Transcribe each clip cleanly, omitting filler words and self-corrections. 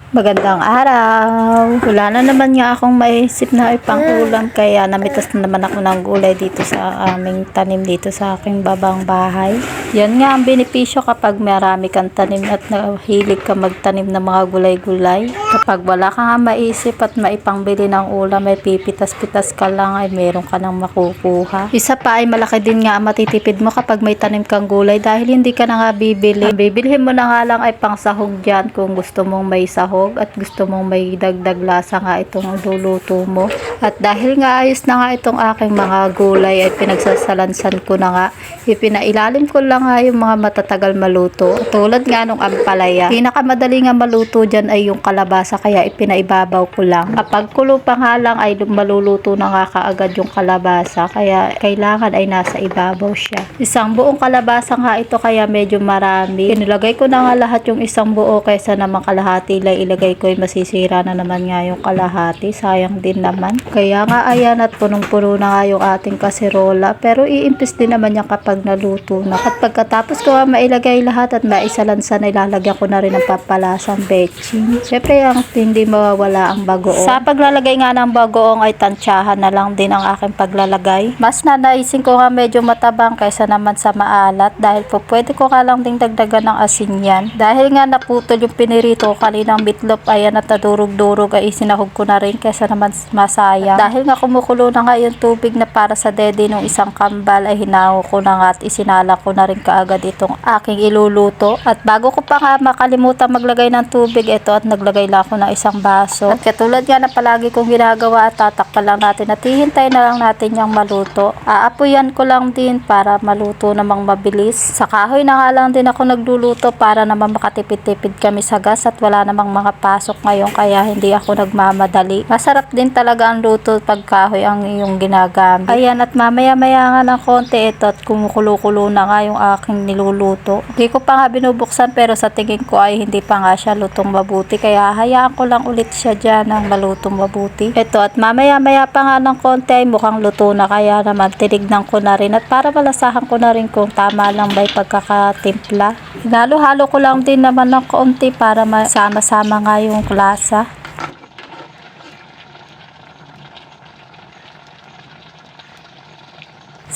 Magandang araw. Wala na naman nga akong maisip na ipang-ulam kaya namitas na naman ako ng gulay dito sa aming tanim dito sa aking babang bahay. Yan nga ang benepisyo kapag marami kang tanim at nahilig ka magtanim ng mga gulay-gulay. Kapag wala ka nga maisip at maipangbili ng ulam ay pipitas-pitas ka lang ay meron ka nang makukuha. Isa pa ay malaki din nga ang matitipid mo kapag may tanim kang gulay dahil hindi ka na nga bibili. Ang bibilhin mo na nga lang ay pang sahog dyan kung gusto mong may sahog at gusto mong may dagdag lasa nga itong luluto mo. At dahil nga ayos na nga itong aking mga gulay ay pinagsasalansan ko na nga, ipinailalim ko lang nga yung mga matatagal maluto. Tulad nga nung ampalaya. Pinakamadali nga maluto dyan ay yung kalabasa kaya ipinaibabaw ko lang. Kapag kulo pa nga lang ay maluluto na nga kaagad yung kalabasa kaya kailangan ay nasa ibabaw siya. Isang buong kalabasa nga ito kaya medyo marami. Inilagay ko na nga lahat yung isang buo kaysa naman kalahati lang ilagay ko ay masisira na naman nga yung kalahati. Sayang din naman. Kaya nga ayan at punong-puno na nga yung ating kaserola. Pero iimpis din naman yan kapag naluto na. At pagkatapos ko mailagay lahat at maisalansan ay lalagyan ko na rin ng pampalasang betchin. Siyempre ang hindi mawawala ang bagoong. Sa paglalagay nga ng bagoong ay tansyahan na lang din ang aking paglalagay. Mas nanaisin ko nga medyo matabang kaysa naman sa maalat dahil po pwede ko ka lang ding dagdagan ng asin yan. Dahil nga naputol yung pinirito kaninang bitlop ayan at nadurog-durog ay isinahog ko na rin kaysa naman masayang. Dahil nga kumukulo na nga yung tubig na para sa dede ng isang kambal ay hinaho ko na nga at isinala ko na rin kaagad itong aking iluluto. At bago ko pa nga makalimutan maglagay ng tubig ito at naglagay lang ako ng isang baso. At katulad nga na palagi kong ginagawa at tatakpan lang natin at hihintay na lang natin yung maluto. Aapuyan ko lang din para maluto namang mabilis. Sa kahoy na nga lang din ako nagluluto para naman makatipid-tipid kami sa gas at wala namang mga pasok ngayon kaya hindi ako nagmamadali. Masarap din talaga ang luto pag kahoy ang iyong ginagamit. Ayan at mamaya-maya nga ng konti ito at kumukulo-kulo na nga yung aking niluluto. Hindi ko pa nga binubuksan pero sa tingin ko ay hindi pa nga siya lutong mabuti kaya hayaan ko lang ulit siya dyan ng malutong mabuti. Ito at mamaya-maya pa nga ng konti ay mukhang luto na kaya naman tinignan ko na rin at para malasahan ko na rin kung tama lang ba yung pagkakatimpla. Hinalo-halo ko lang din naman ng konti para masama-sama nga yung lasa.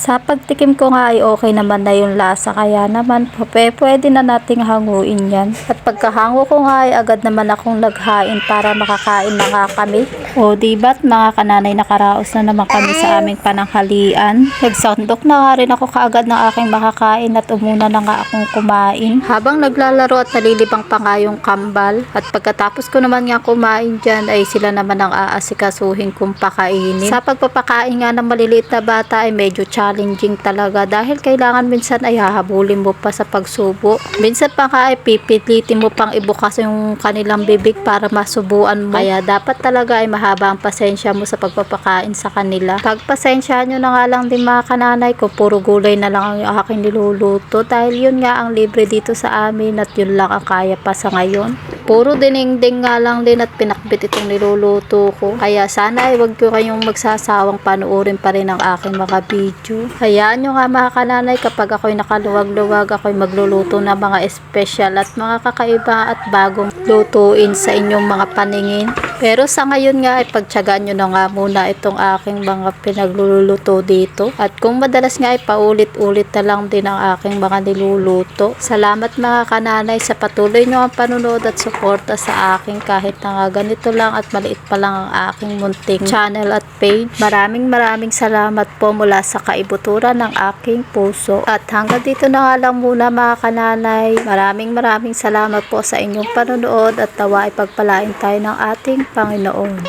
Sa pagtikim ko nga ay okay naman na yung lasa kaya naman pwede na nating hanguin yan. At pagkahango ko nga ay agad naman akong naghain para makakain na nga kami. O diba't mga kananay nakaraos na naman kami sa aming pananghalian. Nagsandok na nga rin ako kaagad ng aking makakain at umuna na nga akong kumain. Habang naglalaro at nalilibang pa nga yung kambal. At pagkatapos ko naman nga kumain dyan ay sila naman ang aasikasuhin kong pakainin. Sa pagpapakain nga ng maliliit na bata ay medyo challenging talaga dahil kailangan minsan ay hahabulin mo pa sa pagsubo. Minsan pa nga ay pipilitin mo pang ibukas yung kanilang bibig para masubuan mo. Kaya dapat talaga ay mahaba ang pasensya mo sa pagpapakain sa kanila. Pagpasensya nyo na nga lang din mga kananay ko, puro gulay na lang ang aking niluluto dahil yun nga ang libre dito sa amin at yun lang ang kaya pa sa ngayon. Puro dinengdeng nga lang din at pinakbit itong niluluto ko. Kaya sana ay wag ko kayong magsasawang panuorin pa rin ang aking mga video. Hayaan nyo nga mga kananay kapag ako'y nakaluwag-luwag ako'y magluluto ng mga special at mga kakaiba at bagong lutuin sa inyong mga paningin. Pero sa ngayon nga ay pagtiyagaan nyo na nga muna itong aking mga pinagluluto dito. At kung madalas nga ay paulit-ulit na lang din ang aking mga niluluto. Salamat mga kananay sa patuloy nyo ang panunood at suporta sa akin kahit na nga ganito lang at maliit pa lang ang aking munting channel at page. Maraming salamat po mula sa kaibuturan ng aking puso. At hanggang dito na nga lang muna mga kananay. Maraming salamat po sa inyong panunood at tawa ay pagpalain tayo ng ating Panginoon.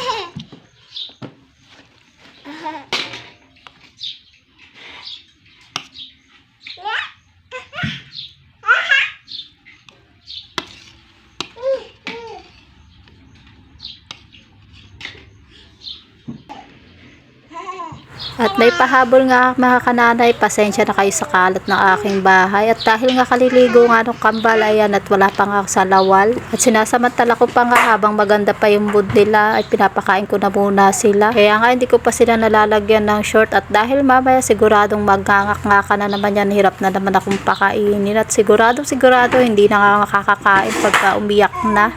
At may pahabol nga mga kananay, pasensya na kayo sa kalat ng aking bahay. At dahil nga kaliligo nga ng kambal, ayan, at wala pa nga sa lawal. At sinasamantala ko pa nga habang maganda pa yung mood nila, ay pinapakain ko na muna sila. Kaya nga hindi ko pa sila nalalagyan ng short. At dahil mamaya siguradong magngangak-ngaka na naman yan, hirap na naman akong pakainin. At sigurado hindi na nga makakakain pagka umiyak na.